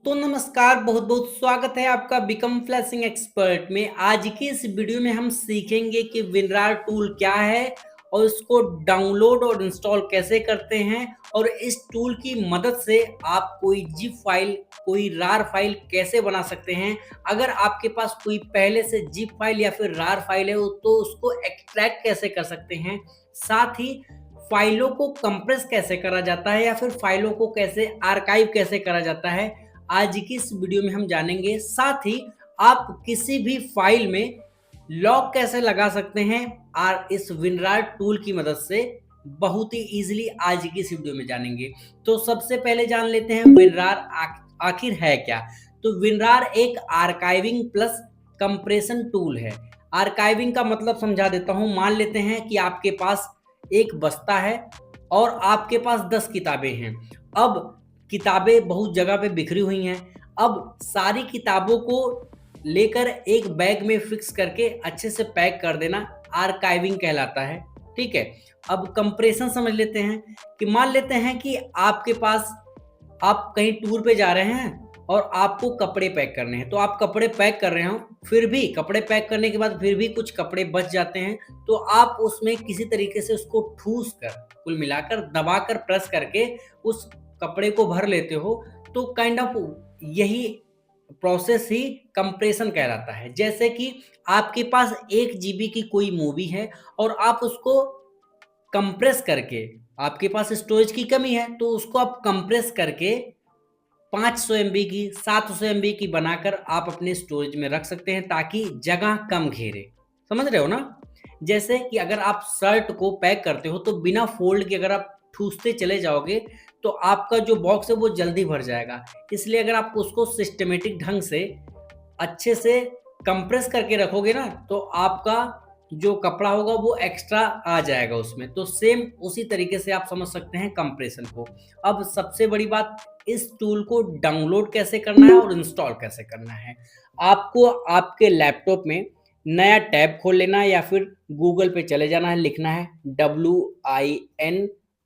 तो नमस्कार, बहुत बहुत स्वागत है आपका बिकम फ्लैशिंग एक्सपर्ट में। आज की इस वीडियो में हम सीखेंगे कि विनरार टूल क्या है और इसको डाउनलोड और इंस्टॉल कैसे करते हैं, और इस टूल की मदद से आप कोई जिप फाइल, कोई रार फाइल कैसे बना सकते हैं। अगर आपके पास कोई पहले से जिप फाइल या फिर रार फाइल है तो उसको एक्सट्रैक्ट कैसे कर सकते हैं, साथ ही फाइलों को कंप्रेस कैसे करा जाता है या फिर फाइलों को कैसे आर्काइव कैसे करा जाता है, आज की इस वीडियो में हम जानेंगे। साथ ही आप किसी भी फाइल में लॉक कैसे लगा सकते हैं और इस विनरार टूल की मदद से बहुत ही इजीली आज की इस वीडियो में जानेंगे। तो सबसे पहले जान लेते हैं विनरार आखिर है क्या। तो विनरार एक आर्काइविंग प्लस कंप्रेशन टूल है। आर्काइविंग का मतलब समझा देता हूं। मान लेते हैं कि आपके पास एक बस्ता है और आपके पास 10 किताबें हैं। अब किताबें बहुत जगह पे बिखरी हुई हैं। अब सारी किताबों को लेकर एक बैग में फिक्स करके अच्छे से पैक कर देना आर्काइविंग कहलाता है। ठीक है। अब कंप्रेशन समझ लेते हैं कि मान लेते हैं कि आपके पास, आप कहीं टूर पे जा रहे हैं और आपको कपड़े पैक करने हैं। तो आप कपड़े पैक कर रहे हो, फिर भी कपड़े पैक करने के बाद फिर भी कुछ कपड़े बच जाते हैं, तो आप उसमें किसी तरीके से उसको ठूस कर, कुल मिलाकर दबाकर प्रेस करके उस कपड़े को भर लेते हो। तो काइंड ऑफ यही प्रोसेस ही कंप्रेशन कहलाता है। जैसे कि आपके पास 1 GB की कोई मूवी है और आप उसको कंप्रेस करके, आपके पास स्टोरेज की कमी है तो उसको आप कंप्रेस करके 500 MB की, 700 MB की बनाकर आप अपने स्टोरेज में रख सकते हैं ताकि जगह कम घेरे। समझ रहे हो ना। जैसे कि अगर आप शर्ट को पैक करते हो तो बिना फोल्ड के अगर आप ठूसते चले जाओगे तो आपका जो बॉक्स है वो जल्दी भर जाएगा। इसलिए अगर आप उसको सिस्टमेटिक ढंग से अच्छे से कंप्रेस करके रखोगे ना तो आपका जो कपड़ा होगा वो एक्स्ट्रा आ जाएगा उसमें। तो सेम उसी तरीके से आप समझ सकते हैं कंप्रेशन को। अब सबसे बड़ी बात, इस टूल को डाउनलोड कैसे करना है और इंस्टॉल कैसे करना है। आपको आपके लैपटॉप में नया टैब खोल लेना है या फिर गूगल पे चले जाना है, लिखना है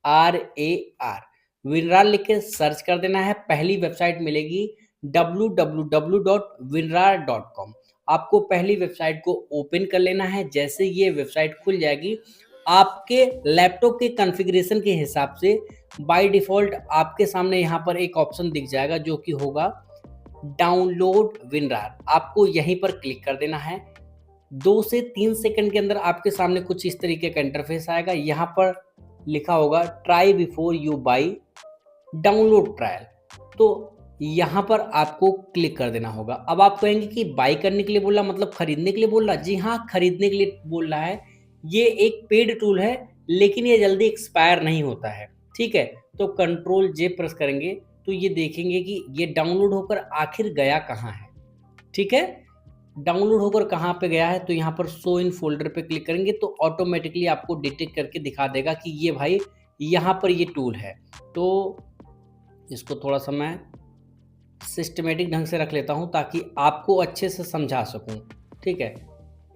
WINRAR, विनरार लिख के सर्च कर देना है। पहली वेबसाइट मिलेगी www.winrar.com। आपको पहली वेबसाइट को ओपन कर लेना है। जैसे ये वेबसाइट खुल जाएगी, आपके लैपटॉप के कॉन्फ़िगरेशन के हिसाब से बाय डिफ़ॉल्ट आपके सामने यहाँ पर एक ऑप्शन दिख जाएगा जो कि होगा डाउनलोड विनरार। आपको यहीं पर क्लिक कर देना है। 2 से 3 सेकंड के अंदर आपके सामने कुछ इस तरीके का इंटरफेस आएगा। यहाँ पर लिखा होगा try before you by, download trial. तो यहाँ पर आपको क्लिक कर देना होगा। अब आप कहेंगे कि बाई करने के लिए बोल रहा, मतलब खरीदने के लिए बोल रहा। जी हाँ, खरीदने के लिए बोल रहा है। ये एक पेड टूल है लेकिन ये जल्दी एक्सपायर नहीं होता है। ठीक है। तो कंट्रोल जे प्रेस करेंगे तो ये देखेंगे कि ये डाउनलोड होकर आखिर गया कहाँ है। ठीक है। डाउनलोड होकर कहाँ पे गया है तो यहाँ पर शो इन फोल्डर पे क्लिक करेंगे तो ऑटोमेटिकली आपको डिटेक्ट करके दिखा देगा कि ये भाई यहाँ पर ये टूल है। तो इसको थोड़ा सा मैं सिस्टमेटिक ढंग से रख लेता हूँ ताकि आपको अच्छे से समझा सकूँ। ठीक है।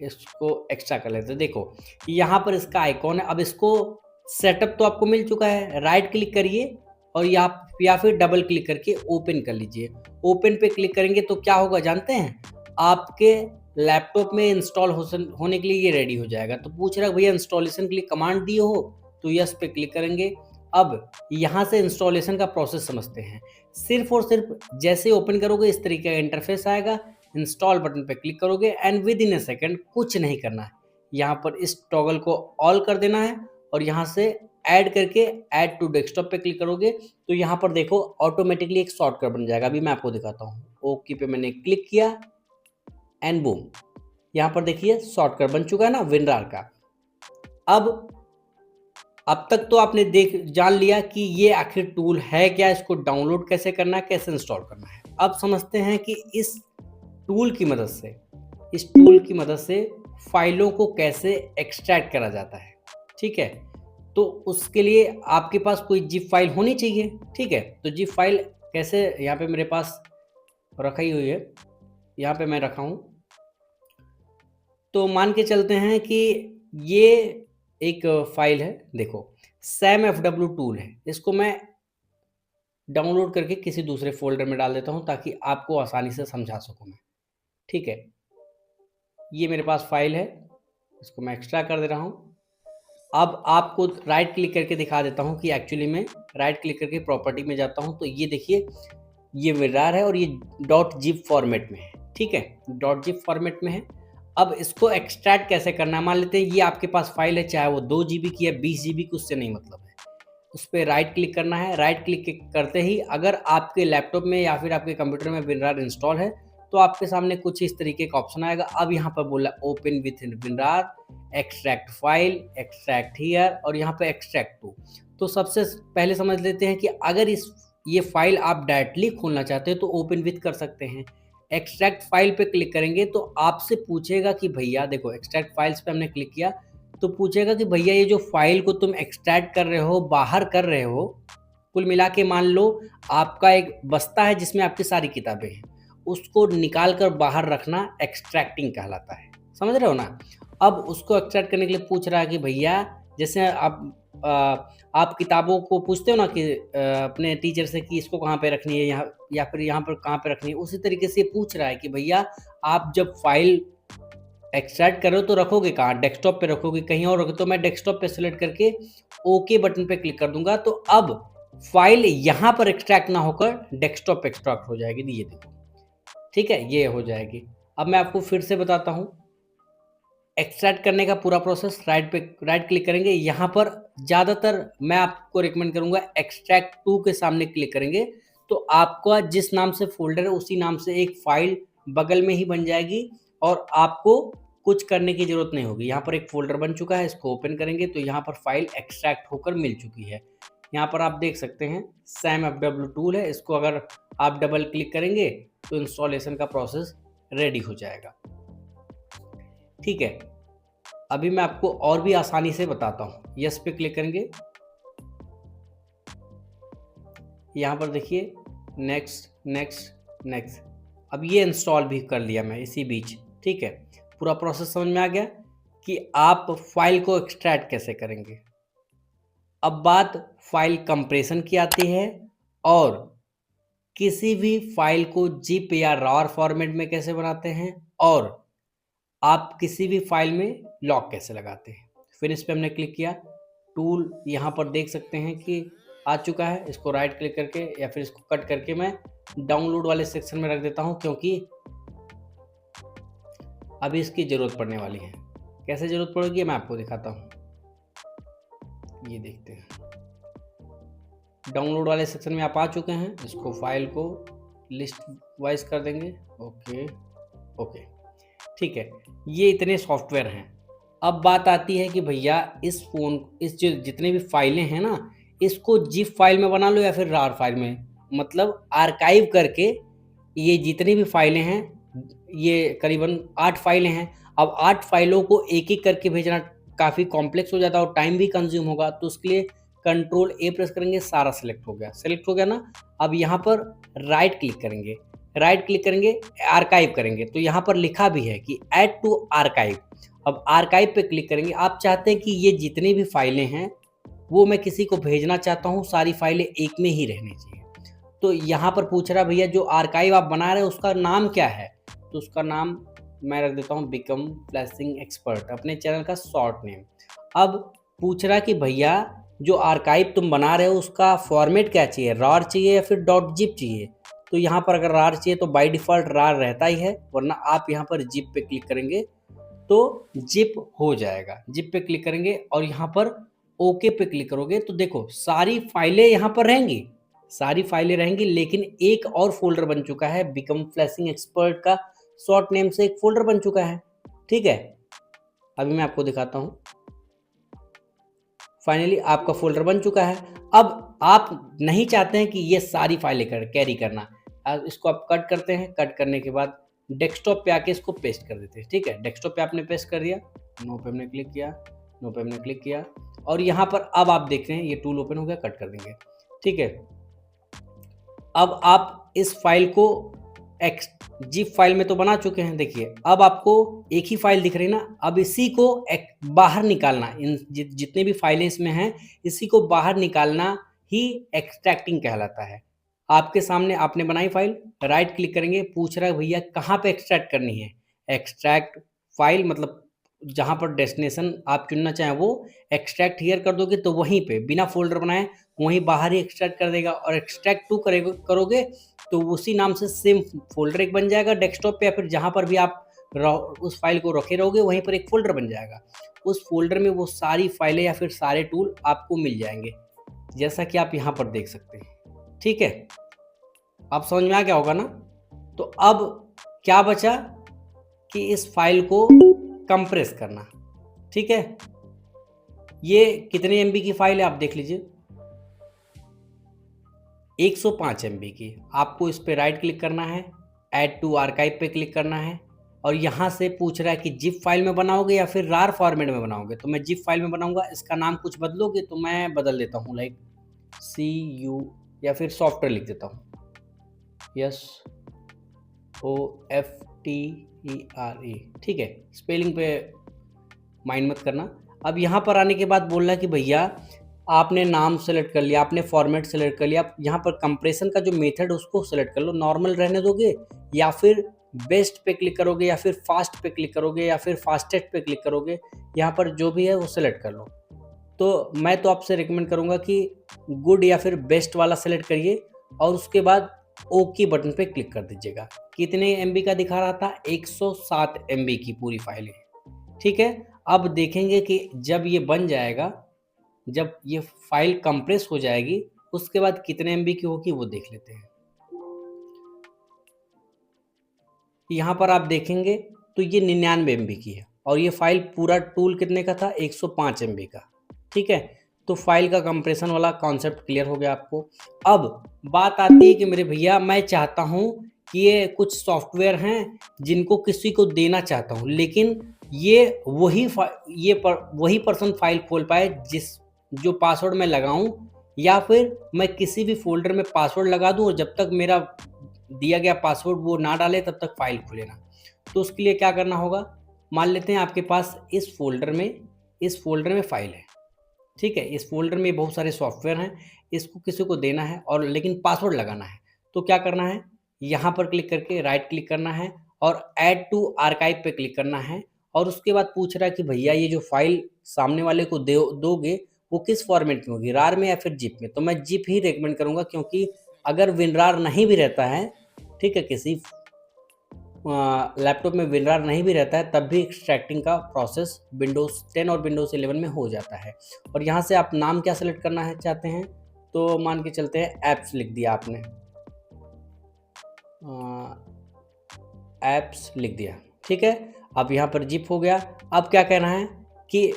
इसको एक्स्ट्रा कर लेते हैं। देखो यहाँ पर इसका आइकॉन है। अब इसको सेटअप तो आपको मिल चुका है। राइट क्लिक करिए और या फिर डबल क्लिक करके ओपन कर लीजिए। ओपन पे क्लिक करेंगे तो क्या होगा जानते हैं, आपके लैपटॉप में इंस्टॉल होने के लिए ये रेडी हो जाएगा। तो पूछ रहा है भैया इंस्टॉलेशन के लिए कमांड दिए हो, तो यस पे क्लिक करेंगे। अब यहाँ से इंस्टॉलेशन का प्रोसेस समझते हैं। सिर्फ और सिर्फ जैसे ओपन करोगे इस तरीके का इंटरफेस आएगा। इंस्टॉल बटन पे क्लिक करोगे and with in A second, कुछ नहीं करना है, यहाँ पर इस टॉगल को ऑल कर देना है और यहाँ से ऐड करके ऐड टू डेस्कटॉप पे क्लिक करोगे तो यहाँ पर देखो ऑटोमेटिकली एक शॉर्टकट बन जाएगा। अभी मैं आपको दिखाता हूँ। ओके पे मैंने क्लिक किया एंड बूम, यहाँ पर देखिए शॉर्टकट बन चुका है ना विनरार का। अब तक तो आपने जान लिया कि ये आखिर टूल है क्या, इसको डाउनलोड कैसे करना है, कैसे इंस्टॉल करना है। अब समझते हैं कि इस टूल की मदद से फाइलों को कैसे एक्सट्रैक्ट करा जाता है। ठीक है। तो उसके लिए आपके पास कोई जिप फाइल होनी चाहिए। ठीक है। तो जिप फाइल कैसे, यहाँ पे मेरे पास रखी हुई है, यहाँ पे मैं रखा हूँ। तो मान के चलते हैं कि ये एक फाइल है। देखो सैम FW टूल है, इसको मैं डाउनलोड करके किसी दूसरे फ़ोल्डर में डाल देता हूँ ताकि आपको आसानी से समझा सकूँ मैं। ठीक है, ये मेरे पास फ़ाइल है, इसको मैं एक्स्ट्रा कर दे रहा हूँ। अब आपको राइट क्लिक करके दिखा देता हूँ कि एक्चुअली में राइट क्लिक करके प्रॉपर्टी में जाता हूँ तो ये देखिए, ये विरार है और ये .zip फॉर्मेट में है। ठीक है, .zip फॉर्मेट में है। अब इसको एक्सट्रैक्ट कैसे करना है, मान लेते हैं ये आपके पास फाइल है, चाहे वो 2 GB की या 20 GB की, उससे नहीं मतलब है। उस पर राइट क्लिक करना है। राइट क्लिक करते ही अगर आपके लैपटॉप में या फिर आपके कंप्यूटर में विनरार इंस्टॉल है तो आपके सामने कुछ इस तरीके का ऑप्शन आएगा। अब यहाँ पर बोला open with WinRAR, extract file, extract here और यहाँ पर एक्सट्रैक्ट टू। तो सबसे पहले समझ लेते हैं कि अगर ये फाइल आप डायरेक्टली खोलना चाहते हो तो ओपन विथ कर सकते हैं। एक्सट्रैक्ट फाइल पे क्लिक करेंगे तो आपसे पूछेगा कि भैया देखो, एक्सट्रैक्ट फाइल्स पे हमने क्लिक किया तो पूछेगा कि भैया ये जो फाइल को तुम एक्सट्रैक्ट कर रहे हो, बाहर कर रहे हो, कुल मिला के मान लो आपका एक बस्ता है जिसमें आपकी सारी किताबें हैं, उसको निकाल कर बाहर रखना एक्सट्रैक्टिंग कहलाता है। समझ रहे हो ना? अब उसको एक्सट्रैक्ट करने के लिए पूछ रहा है कि भैया, जैसे आप किताबों को पूछते हो ना कि अपने टीचर से कि इसको कहाँ पे रखनी है, यहाँ या फिर यहाँ पर कहाँ पे रखनी है, उसी तरीके से पूछ रहा है कि भैया आप जब फाइल एक्सट्रैक्ट करो तो रखोगे कहाँ, डेस्कटॉप पे रखोगे कहीं और रखोगे? तो मैं डेस्कटॉप पे सिलेक्ट करके ओके बटन पे क्लिक कर दूंगा तो अब फाइल यहाँ पर एक्सट्रैक्ट ना होकर डेस्कटॉप पे एक्सट्रैक्ट हो जाएगी। ये देखो, ठीक है, ये हो जाएगी। अब मैं आपको फिर से बताता हूँ एक्सट्रैक्ट करने का पूरा प्रोसेस। राइट क्लिक करेंगे, यहाँ पर ज़्यादातर मैं आपको रिकमेंड करूँगा एक्सट्रैक्ट टू के सामने क्लिक करेंगे तो आपका जिस नाम से फोल्डर है उसी नाम से एक फाइल बगल में ही बन जाएगी और आपको कुछ करने की ज़रूरत नहीं होगी। यहाँ पर एक फ़ोल्डर बन चुका है, इसको ओपन करेंगे तो यहाँ पर फाइल एक्सट्रैक्ट होकर मिल चुकी है। यहाँ पर आप देख सकते हैं SAMFW टूल है, इसको अगर आप डबल क्लिक करेंगे तो इंस्टॉलेशन का प्रोसेस रेडी हो जाएगा। ठीक है, अभी मैं आपको और भी आसानी से बताता हूँ। यस पे क्लिक करेंगे, यहाँ पर देखिए नेक्स्ट नेक्स्ट नेक्स्ट। अब ये इंस्टॉल भी कर लिया मैं इसी बीच। ठीक है, पूरा प्रोसेस समझ में आ गया कि आप फाइल को एक्सट्रैक्ट कैसे करेंगे। अब बात फाइल कंप्रेशन की आती है और किसी भी फाइल को जिप या रॉर फॉर्मेट में कैसे बनाते हैं और आप किसी भी फाइल में लॉक कैसे लगाते हैं। फिर इस पर हमने क्लिक किया, टूल यहाँ पर देख सकते हैं कि आ चुका है। इसको राइट क्लिक करके या फिर इसको कट करके मैं डाउनलोड वाले सेक्शन में रख देता हूँ क्योंकि अभी इसकी ज़रूरत पड़ने वाली है। कैसे ज़रूरत पड़ेगी मैं आपको दिखाता हूँ, ये देखते हैं। डाउनलोड वाले सेक्शन में आप आ चुके हैं, इसको फाइल को लिस्ट वाइज कर देंगे। ओके ओके, ठीक है, ये इतने सॉफ्टवेयर हैं। अब बात आती है कि भैया इस जो जितने भी फाइलें हैं ना, इसको जिप फाइल में बना लो या फिर रार फाइल में, मतलब आर्काइव करके ये जितनी भी फाइलें हैं, ये करीबन 8 फाइलें हैं। अब 8 फाइलों को एक एक करके भेजना काफ़ी कॉम्प्लेक्स हो जाता है और टाइम भी कंज्यूम होगा, तो उसके लिए कंट्रोल ए प्रेस करेंगे, सारा सेलेक्ट हो गया ना। अब यहाँ पर राइट क्लिक करेंगे, आर्काइव करेंगे तो यहाँ पर लिखा भी है कि ऐड टू आर्काइव। अब आर्काइव पे क्लिक करेंगे, आप चाहते हैं कि ये जितनी भी फाइलें हैं वो मैं किसी को भेजना चाहता हूँ, सारी फाइलें एक में ही रहनी चाहिए। तो यहाँ पर पूछ रहा है भैया जो आर्काइव आप बना रहे हैं उसका नाम क्या है, तो उसका नाम मैं रख देता हूँ बिकम फ्लैशिंग एक्सपर्ट, अपने चैनल का शॉर्ट नेम। अब पूछ रहा है कि भैया जो आर्काइव तुम बना रहे हो उसका फॉर्मेट क्या चाहिए, रार चाहिए या फिर .zip चाहिए। तो यहाँ पर अगर रार चाहिए तो बाय डिफ़ॉल्ट रार रहता ही है, वरना आप यहाँ पर जिप पे क्लिक करेंगे तो जिप हो जाएगा। जिप पे क्लिक करेंगे और यहाँ पर ओके पे क्लिक करोगे तो देखो सारी फाइलें यहाँ पर रहेंगी, लेकिन एक और फोल्डर बन चुका है, बिकम फ्लैशिंग एक्सपर्ट का शॉर्ट नेम से एक फोल्डर बन चुका है। ठीक है, अभी मैं आपको दिखाता हूँ। फाइनली आपका फोल्डर बन चुका है। अब आप नहीं चाहते हैं कि ये सारी फाइलें कैरी करना, इसको आप कट करते हैं। कट करने के बाद डेस्कटॉप पे आके इसको पेस्ट कर देते हैं। ठीक है, डेस्कटॉप पे आपने पेस्ट कर दिया, नो पे हमने क्लिक किया, और यहाँ पर अब आप देख रहे हैं ये टूल ओपन हो गया, कट कर देंगे। ठीक है, अब आप इस फाइल को जिप फाइल में तो बना चुके हैं, देखिए अब आपको एक ही फाइल दिख रही है ना। अब इसी को बाहर निकालना, इन जितने भी फाइलें इसमें हैं इसी को बाहर निकालना ही एक्सट्रैक्टिंग कहलाता है। आपके सामने आपने बनाई फाइल, राइट क्लिक करेंगे, पूछ रहा है भैया कहाँ पे एक्सट्रैक्ट करनी है। एक्सट्रैक्ट फाइल मतलब जहाँ पर डेस्टिनेशन आप चुनना चाहें वो एक्सट्रैक्ट हियर कर दोगे तो वहीं पे बिना फोल्डर बनाए वहीं बाहर ही एक्सट्रैक्ट कर देगा। और एक्सट्रैक्ट टू करोगे तो उसी नाम से सेम फोल्डर एक बन जाएगा डेस्कटॉप पे, या फिर जहाँ पर भी आप उस फाइल को रखे रहोगे वहीं पर एक फोल्डर बन जाएगा। उस फोल्डर में वो सारी फाइलें या फिर सारे टूल आपको मिल जाएंगे, जैसा कि आप यहाँ पर देख सकते हैं। ठीक है, अब समझ में आ गया होगा ना। तो अब क्या बचा कि इस फाइल को कंप्रेस करना। ठीक है, ये कितने एमबी की फाइल है आप देख लीजिए, 105 एमबी की। आपको इस पे राइट क्लिक करना है, ऐड टू आर्काइव पे क्लिक करना है, और यहाँ से पूछ रहा है कि जिप फाइल में बनाओगे या फिर रार फॉर्मेट में बनाओगे। तो मैं जिप फाइल में बनाऊंगा। इसका नाम कुछ बदलोगे तो मैं बदल देता हूँ, लाइक CU या फिर सॉफ्टवेयर लिख देता हूँ, SOFTERE। ठीक है, स्पेलिंग पे माइंड मत करना। अब यहाँ पर आने के बाद बोल रहा है कि भैया आपने नाम सेलेक्ट कर लिया, आपने फॉर्मेट सेलेक्ट कर लिया, यहाँ पर कंप्रेशन का जो मेथड उसको सेलेक्ट कर लो। नॉर्मल रहने दोगे या फिर बेस्ट पे क्लिक करोगे या फिर फास्ट पे क्लिक करोगे या फिर फास्टेस्ट पे क्लिक करोगे, यहाँ पर जो भी है वो सेलेक्ट कर लो। तो मैं तो आपसे रिकमेंड करूँगा कि गुड या फिर बेस्ट वाला सेलेक्ट करिए और उसके बाद ओके बटन पे क्लिक कर दीजिएगा। कितने एमबी का दिखा रहा था, 107 एमबी की पूरी फाइल है। ठीक है, अब देखेंगे कि जब ये बन जाएगा, जब ये फाइल कंप्रेस हो जाएगी उसके बाद कितने एमबी की होगी वो देख लेते हैं। यहाँ पर आप देखेंगे तो ये 99 एमबी की है और ये फाइल पूरा टूल कितने का था, 105 एमबी का। ठीक है, तो फाइल का कंप्रेशन वाला कॉन्सेप्ट क्लियर हो गया आपको। अब बात आती है कि मेरे भैया मैं चाहता हूँ कि ये कुछ सॉफ्टवेयर हैं जिनको किसी को देना चाहता हूँ, लेकिन ये वही पर्सन फाइल खोल पाए जो पासवर्ड मैं लगाऊं, या फिर मैं किसी भी फोल्डर में पासवर्ड लगा दूं और जब तक मेरा दिया गया पासवर्ड वो ना डाले तब तक फाइल खुले ना। तो उसके लिए क्या करना होगा, मान लेते हैं आपके पास इस फोल्डर में फाइल है। ठीक है, इस फोल्डर में बहुत सारे सॉफ्टवेयर हैं, इसको किसी को देना है और लेकिन पासवर्ड लगाना है। तो क्या करना है, यहाँ पर क्लिक करके राइट क्लिक करना है और ऐड टू आर्काइव पे क्लिक करना है। और उसके बाद पूछ रहा है कि भैया ये जो फाइल सामने वाले को दोगे वो किस फॉर्मेट में होगी, रार में या फिर जिप में। तो मैं जिप ही रेकमेंड करूँगा, क्योंकि अगर विनरार नहीं भी रहता है, ठीक है, किसी लैपटॉप में विनरार नहीं भी रहता है तब भी एक्सट्रैक्टिंग का प्रोसेस विंडोज़ 10 और विंडोज़ 11 में हो जाता है। और यहाँ से आप नाम क्या सेलेक्ट करना है चाहते हैं, तो मान के चलते हैं एप्स लिख दिया आपने, एप्स लिख दिया। ठीक है, अब यहाँ पर जिप हो गया। अब क्या कहना है कि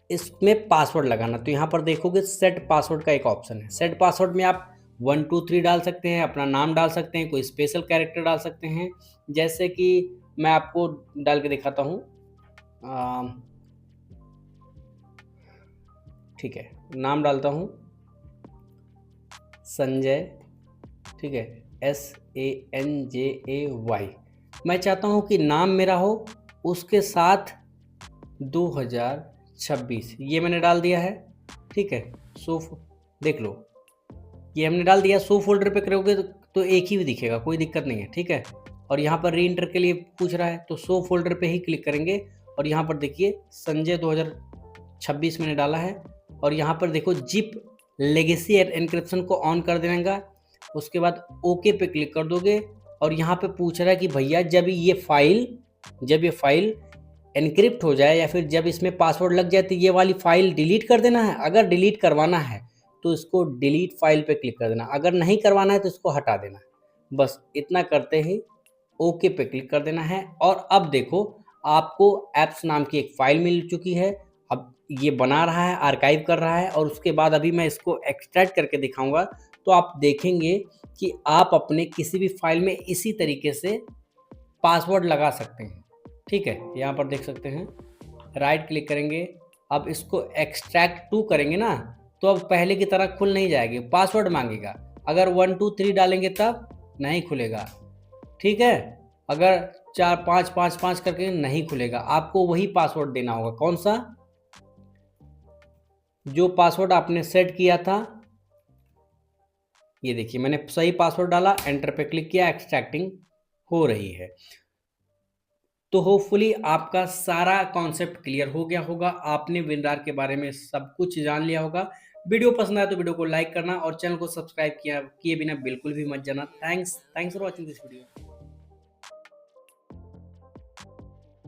इसमें पासवर्ड लगाना। तो यहाँ पर देखोगे सेट पासवर्ड का एक ऑप्शन है। सेट पासवर्ड में आप 1 2 3 डाल सकते हैं, अपना नाम डाल सकते हैं, कोई स्पेशल कैरेक्टर डाल सकते हैं। जैसे कि मैं आपको डाल के दिखाता हूँ। ठीक है, नाम डालता हूँ संजय। ठीक है, SANJAY। मैं चाहता हूँ कि नाम मेरा हो उसके साथ 2026, ये मैंने डाल दिया है। ठीक है, सो देख लो ये हमने डाल दिया। सो फोल्डर पे करोगे तो एक ही भी दिखेगा, कोई दिक्कत नहीं है। ठीक है, और यहाँ पर री एंटर के लिए पूछ रहा है तो सो फोल्डर पे ही क्लिक करेंगे और यहाँ पर देखिए संजय 2026 मैंने डाला है। और यहाँ पर देखो जिप लेगेसी एनक्रिप्शन को ऑन कर देगा। उसके बाद ओके पे क्लिक कर दोगे और यहाँ पे पूछ रहा है कि भैया जब ये फाइल एनक्रिप्ट हो जाए या फिर जब इसमें पासवर्ड लग जाए तो ये वाली फाइल डिलीट कर देना है। अगर डिलीट करवाना है तो इसको डिलीट फाइल पे क्लिक कर देना, अगर नहीं करवाना है तो इसको हटा देना। बस इतना करते ही ओके पे क्लिक कर देना है। और अब देखो आपको एप्स नाम की एक फाइल मिल चुकी है। अब ये बना रहा है, आर्काइव कर रहा है और उसके बाद अभी मैं इसको एक्सट्रैक्ट करके दिखाऊंगा तो आप देखेंगे कि आप अपने किसी भी फाइल में इसी तरीके से पासवर्ड लगा सकते हैं। ठीक है, यहाँ पर देख सकते हैं, राइट क्लिक करेंगे। अब इसको एक्सट्रैक्ट टू करेंगे ना तो अब पहले की तरह खुल नहीं जाएगी, पासवर्ड मांगेगा। अगर 1 2 3 डालेंगे तब नहीं खुलेगा। ठीक है, अगर 4 5 5 5 करके नहीं खुलेगा। आपको वही पासवर्ड देना होगा, कौन सा, जो पासवर्ड आपने सेट किया था ये देखिए मैंने सही पासवर्ड डाला, एंटर पे क्लिक किया, एक्सट्रैक्टिंग हो रही है। तो होपफुली आपका सारा कॉन्सेप्ट क्लियर हो गया होगा, आपने विनरार के बारे में सब कुछ जान लिया होगा। वीडियो पसंद आया तो वीडियो को लाइक करना और चैनल को सब्सक्राइब किए बिना बिल्कुल भी मत जाना। Thanks for watching this video.